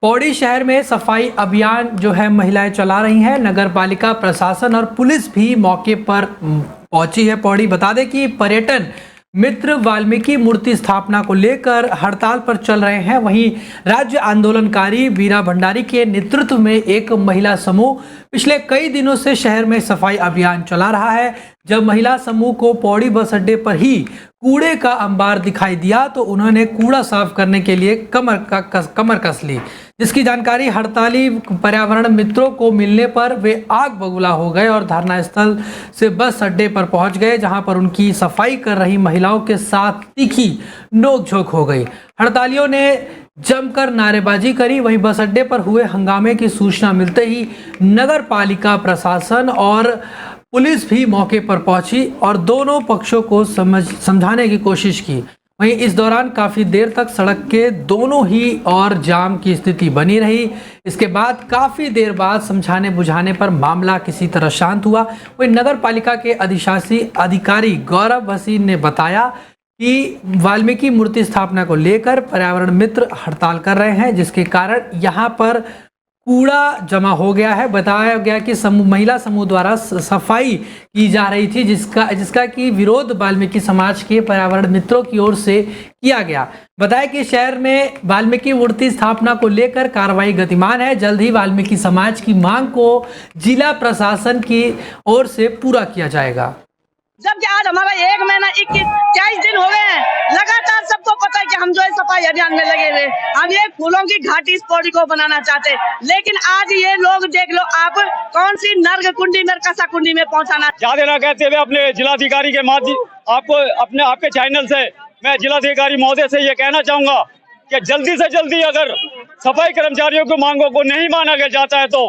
पौड़ी शहर में सफाई अभियान जो है महिलाएं चला रही हैं। नगर पालिका प्रशासन और पुलिस भी मौके पर पहुंची है। पौड़ी बता दें कि पर्यटन मित्र वाल्मीकि मूर्ति स्थापना को लेकर हड़ताल पर चल रहे हैं। वहीं राज्य आंदोलनकारी वीरा भंडारी के नेतृत्व में एक महिला समूह पिछले कई दिनों से शहर में सफाई अभियान चला रहा है। जब महिला समूह को पौड़ी बस अड्डे पर ही कूड़े का अंबार दिखाई दिया तो उन्होंने कूड़ा साफ करने के लिए कमर कस ली, जिसकी जानकारी हड़ताली पर्यावरण मित्रों को मिलने पर वे आग बबूला हो गए और धरना स्थल से बस अड्डे पर पहुंच गए, जहां पर उनकी सफाई कर रही महिलाओं के साथ तीखी नोकझोंक हो गई। हड़तालियों ने जमकर नारेबाजी करी। वहीं बस अड्डे पर हुए हंगामे की सूचना मिलते ही नगर पालिका प्रशासन और पुलिस भी मौके पर पहुंची और दोनों पक्षों को समझाने की कोशिश की। वहीं इस दौरान काफ़ी देर तक सड़क के दोनों ही ओर जाम की स्थिति बनी रही। इसके बाद काफ़ी देर बाद समझाने बुझाने पर मामला किसी तरह शांत हुआ। वहीं नगर पालिका के अधिशासी अधिकारी गौरव भसीन ने बताया कि वाल्मीकि मूर्ति स्थापना को लेकर पर्यावरण मित्र हड़ताल कर रहे हैं, जिसके कारण यहाँ पर कूड़ा जमा हो गया है। बताया गया कि महिला समूह द्वारा सफाई की जा रही थी, जिसका कि विरोध वाल्मीकि समाज के पर्यावरण मित्रों की ओर से किया गया। बताया कि शहर में वाल्मीकि मूर्ति स्थापना को लेकर कार्रवाई गतिमान है। जल्द ही वाल्मीकि समाज की मांग को जिला प्रशासन की ओर से पूरा किया जाएगा। जबकि आज हमारा 1 महीना 21-23 दिन हो गए हैं, लगातार सबको पता है कि हम जो है सफाई अभियान में लगे हुए। हम ये फूलों की घाटी इस पौड़ी को बनाना चाहते हैं, लेकिन आज ये लोग देख लो आप कौन सी नर्क कुंडी नरकसा कुंडी में पहुंचाना। ज्यादा ना कहते हुए अपने जिलाधिकारी के माध्यम आपको आपके चैनल से मैं जिलाधिकारी महोदय से ये कहना चाहूंगा कि जल्दी से जल्दी अगर सफाई कर्मचारियों की मांगों को नहीं माना जाता है तो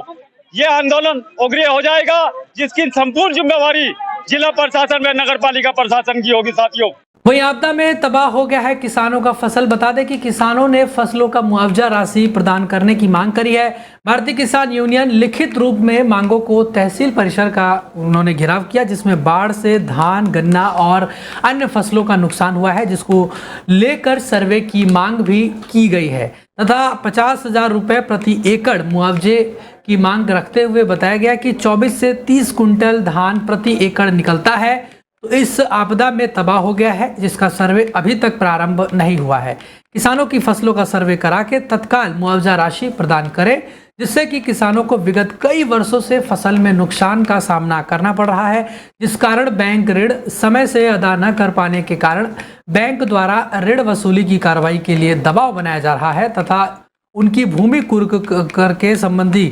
ये आंदोलन उग्र हो जाएगा, जिसकी संपूर्ण जिम्मेवारी जिला प्रशासन में नगर पालिका प्रशासन की होगी। साथियों, वहीं आपदा में तबाह हो गया है किसानों का फसल। बता दें कि किसानों ने फसलों का मुआवजा राशि प्रदान करने की मांग करी है। भारतीय किसान यूनियन लिखित रूप में मांगों को तहसील परिसर का उन्होंने घेराव किया, जिसमें बाढ़ से धान, गन्ना और अन्य फसलों का नुकसान हुआ है, जिसको लेकर सर्वे की मांग भी की गई है तथा 50,000 रुपये प्रति एकड़ मुआवजे की मांग रखते हुए बताया गया कि 24 से 30 कुंटल धान प्रति एकड़ निकलता है। तो इस आपदा में तबाह हो गया है, जिसका सर्वे अभी तक प्रारंभ नहीं हुआ है। किसानों की फसलों का सर्वे करा के तत्काल मुआवजा राशि प्रदान करें, जिससे कि किसानों को विगत कई वर्षों से फसल में नुकसान का सामना करना पड़ रहा है, जिस कारण बैंक ऋण समय से अदा न कर पाने के कारण बैंक द्वारा ऋण वसूली की कार्रवाई के लिए दबाव बनाया जा रहा है तथा उनकी भूमि कुर्क करके संबंधी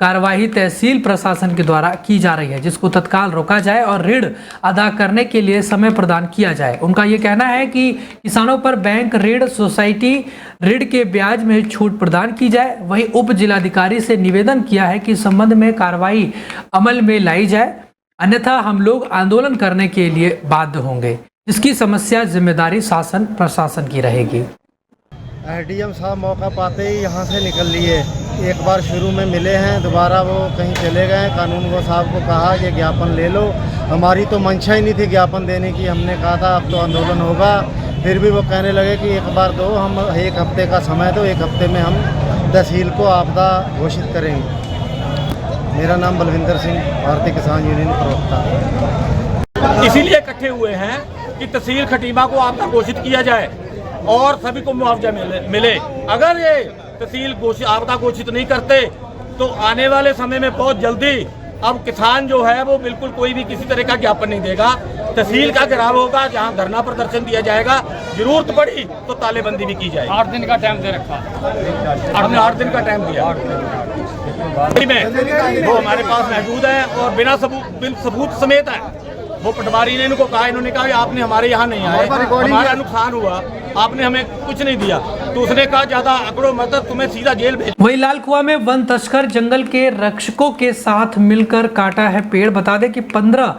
कार्यवाही तहसील प्रशासन के द्वारा की जा रही है, जिसको तत्काल रोका जाए और ऋण अदा करने के लिए समय प्रदान किया जाए। उनका ये कहना है कि किसानों पर बैंक ऋण सोसाइटी ऋण के ब्याज में छूट प्रदान की जाए। वहीं उप जिलाधिकारी से निवेदन किया है कि इस संबंध में कार्रवाई अमल में लाई जाए, अन्यथा हम लोग आंदोलन करने के लिए बाध्य होंगे, जिसकी समस्या जिम्मेदारी शासन प्रशासन की रहेगी। एडीएम साहब मौका पाते ही यहाँ से निकल लिए। एक बार शुरू में मिले हैं, दोबारा वो कहीं चले गए। कानून गो साहब को कहा कि ज्ञापन ले लो। हमारी तो मंशा ही नहीं थी ज्ञापन देने की। हमने कहा था अब तो आंदोलन होगा, फिर भी वो कहने लगे कि एक बार दो, हम 1 हफ्ते का समय दो, 1 हफ्ते में हम तहसील को आपदा घोषित करेंगे। मेरा नाम बलविंदर सिंह, भारतीय किसान यूनियन प्रवक्ता। इसीलिए इकट्ठे हुए हैं कि तहसील खटीमा को आपदा घोषित किया जाए और सभी को मुआवजा मिले। अगर ये तहसील आपदा घोषित नहीं करते तो आने वाले समय में बहुत जल्दी अब किसान जो है वो बिल्कुल कोई भी किसी तरह का ज्ञापन नहीं देगा। तहसील का घेराव होगा, जहां धरना प्रदर्शन दिया जाएगा, जरूरत पड़ी तो तालेबंदी भी की जाएगी। 8 दिन का टाइम दे रखा, हमने 8 दिन का टाइम दिया में वो हमारे पास मौजूद है और बिना सबूत समेत है। वो पटवारी ने इनको कहा, इन्होंने कहा आपने हमारे यहाँ नहीं आए, हमारा नुकसान हुआ, आपने हमें कुछ नहीं दिया। तो उसने कहा ज्यादा अकड़ो मत, तुम्हें सीधा जेल भेज। वहीं लालकुआं में वन तस्कर जंगल के रक्षकों के साथ मिलकर काटा है पेड़। बता दें कि 15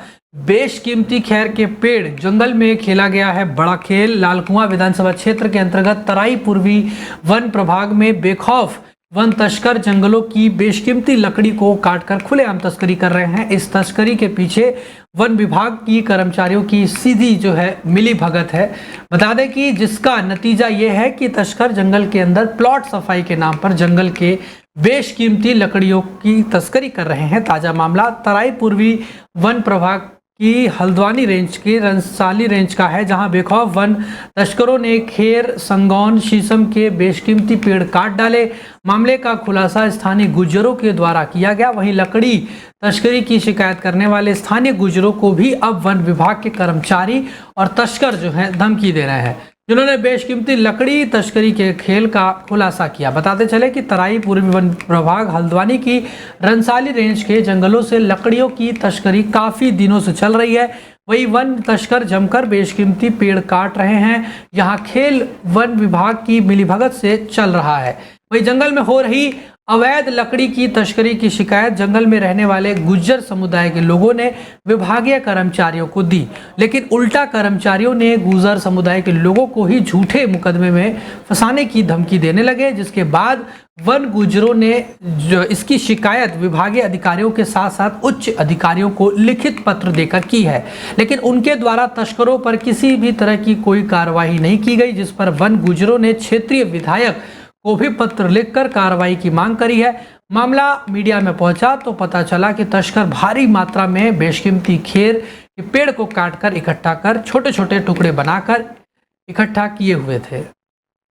बेशकीमती खैर के पेड़ जंगल में खेला गया है बड़ा खेल। लालकुआं विधानसभा क्षेत्र के अंतर्गत तराई पूर्वी वन प्रभाग में बेखौफ वन तस्कर जंगलों की बेशकीमती लकड़ी को काटकर खुलेआम तस्करी कर रहे हैं। इस तस्करी के पीछे वन विभाग की कर्मचारियों की सीधी जो है मिली भगत है। बता दें कि जिसका नतीजा ये है कि तस्कर जंगल के अंदर प्लॉट सफाई के नाम पर जंगल के बेशकीमती लकड़ियों की तस्करी कर रहे हैं। ताजा मामला तराई पूर्वी वन प्रभाग की हल्द्वानी रेंज के रंसाली रेंज का है, जहां बेखौफ वन तस्करों ने खेर, संगौन, शीशम के बेशकीमती पेड़ काट डाले। मामले का खुलासा स्थानीय गुज्जरों के द्वारा किया गया। वहीं लकड़ी तस्करी की शिकायत करने वाले स्थानीय गुज्जरों को भी अब वन विभाग के कर्मचारी और तस्कर जो है धमकी दे रहे हैं, जिन्होंने बेशकीमती लकड़ी तस्करी के खेल का खुलासा किया। बताते चले कि तराई पूर्वी वन प्रभाग हल्द्वानी की रंसाली रेंज के जंगलों से लकड़ियों की तस्करी काफी दिनों से चल रही है। वही वन तस्कर जमकर बेशकीमती पेड़ काट रहे हैं। यहाँ खेल वन विभाग की मिलीभगत से चल रहा है। वही जंगल में हो रही अवैध लकड़ी की तस्करी की शिकायत जंगल में रहने वाले गुज्जर समुदाय के लोगों ने विभागीय कर्मचारियों को दी, लेकिन उल्टा कर्मचारियों ने गुज्जर समुदाय के लोगों को ही झूठे मुकदमे में फंसाने की धमकी देने लगे, जिसके बाद वन गुज्जरों ने जो इसकी शिकायत विभागीय अधिकारियों के साथ साथ उच्च अधिकारियों को लिखित पत्र देकर की है, लेकिन उनके द्वारा तस्करों पर किसी भी तरह की कोई कार्रवाई नहीं की गई, जिस पर वन गुज्जरों ने क्षेत्रीय विधायक को भी पत्र लिखकर कार्रवाई की मांग करी है। मामला मीडिया में पहुंचा तो पता चला कि तस्कर भारी मात्रा में बेशकीमती खेर के पेड़ को काटकर इकट्ठा कर छोटे छोटे टुकड़े बनाकर इकट्ठा किए हुए थे।